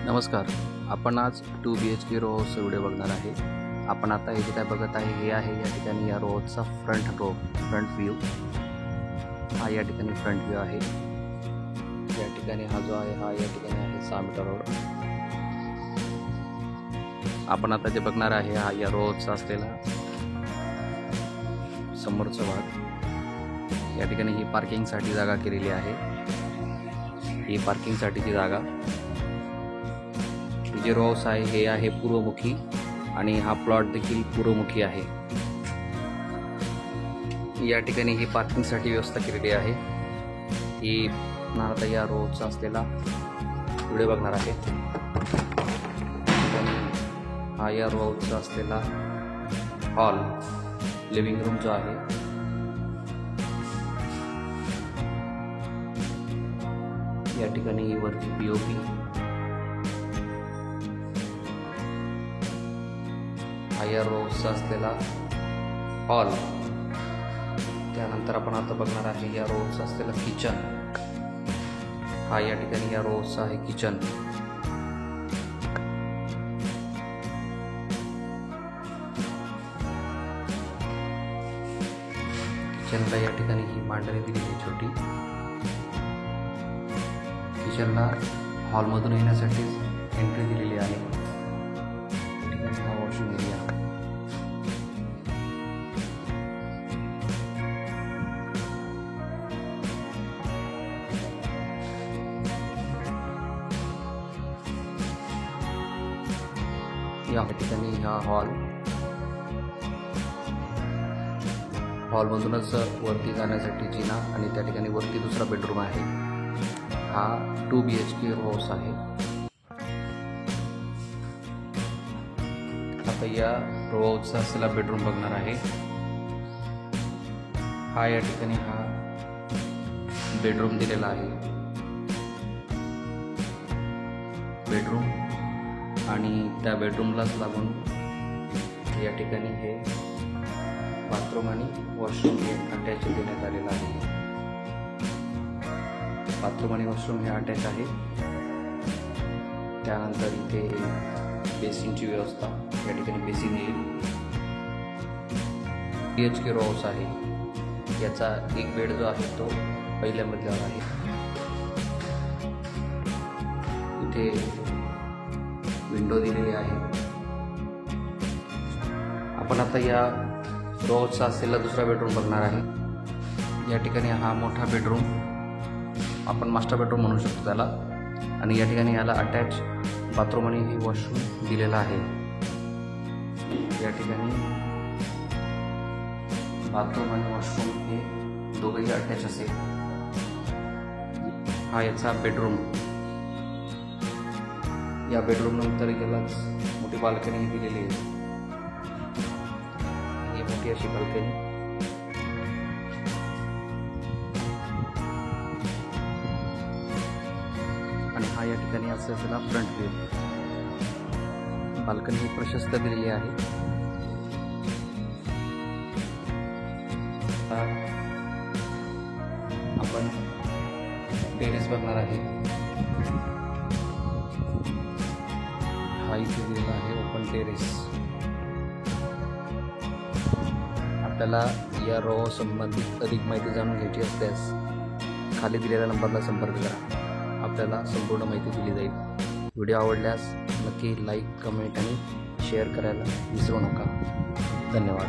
नमस्कार. आपण आज 2 BHK रो हाऊसचा व्हिडिओ बघणार आहे. आपण आता हे जे काय बघत आहे हे आहे या ठिकाणी या रो हाऊसचा फ्रंट व्ह्यू. हा या ठिकाणी फ्रंट व्ह्यू आहे. या ठिकाणी हा जो आहे हा या ठिकाणी आहे 6 मीटर रोड. आपण आता जे बघणार आहे हा या रो हाऊसचा असलेला समोरचा भाग. या ठिकाणी ही पार्किंगसाठी जागा केलेली आहे. ही पार्किंगसाठीची जागा. जे रो हाऊस आहे हे आहे पूर्वमुखी आणि हा प्लॉट देखील पूर्वमुखी आहे. या ठिकाणी ही पार्किंगसाठी व्यवस्था केलेली आहे. ही आता या रो हाऊसचा असलेला व्हिडिओ बघणार आहे. हा या रो हाऊसचा असलेला हॉल लिव्हिंग रूम जो आहे. या ठिकाणी वरती POP. हा या रो हाऊसचा असलेला हॉल. त्यानंतर आपण आता बघणार आहे या रो हाऊसचा असलेला किचन. हा या ठिकाणी या रो हाऊसचा आहे किचन. किचनला या ठिकाणी ही मांडणी दिलेली छोटी. किचनला हॉलमधून येण्यासाठी एंट्री दिलेली आहे. हा वॉशिंग एरिया. या ठिकाणी हा हॉलमधूनच वरती जाण्यासाठी जिना आणि त्या ठिकाणी वरती दुसरा बेडरूम आहे. हा 2 BHK रो हाऊस आहे. आता या रो हाऊसचा असलेला बेडरूम बघणार आहे. हा या ठिकाणी हा बेडरूम दिलेला आहे. बेडरूम आणि त्या बेडरूमलाच लागून या ठिकाणी हे बाथरूम आणि वॉशरूम हे अटॅच देण्यात आलेलं आहे. बाथरूम आणि वॉशरूम हे अटॅच आहे. त्यानंतर इथे बेसिनची व्यवस्था. या ठिकाणी बेसिन येईल. BHK रो हाऊस आहे. याचा एक बेड जो आहे तो पहिल्या मजल्यावर आहे. इथे विंडो दिलेली आहे. आपण आता या रो हाऊसचा असलेला दुसरा बेडरूम बघणार आहे. या ठिकाणी हा मोठा बेडरूम आपण मास्टर बेडरूम म्हणू शकतो त्याला. आणि या ठिकाणी याला अटॅच बाथरूम आणि हे वॉशरूम दिलेला आहे. या ठिकाणी बाथरूम आणि वॉशरूम हे दोघेही अटॅच असेल. हा याचा बेडरूम. या बेडरूम नंतर यालाच मोठी बाल्कनी दिलेली आहे. ही मोठी अशी बाल्कनी. आणि हा या ठिकाणी असलेला फ्रंट व्ह्यू. बाल्कनी ही प्रशस्त दिलेली आहे. आपण टेरेस बघणार आहे. हा इथे दिलेला आहे ओपन टेरेस. आपल्याला या रो संबंधित अधिक माहिती जाणून घ्यायची असल्यास खाली दिलेल्या नंबरला संपर्क करा. आपल्याला संपूर्ण माहिती दिली जाईल. व्हिडिओ आवडल्यास नक्की लाईक, कमेंट आणि शेअर करायला विसरू नका. धन्यवाद.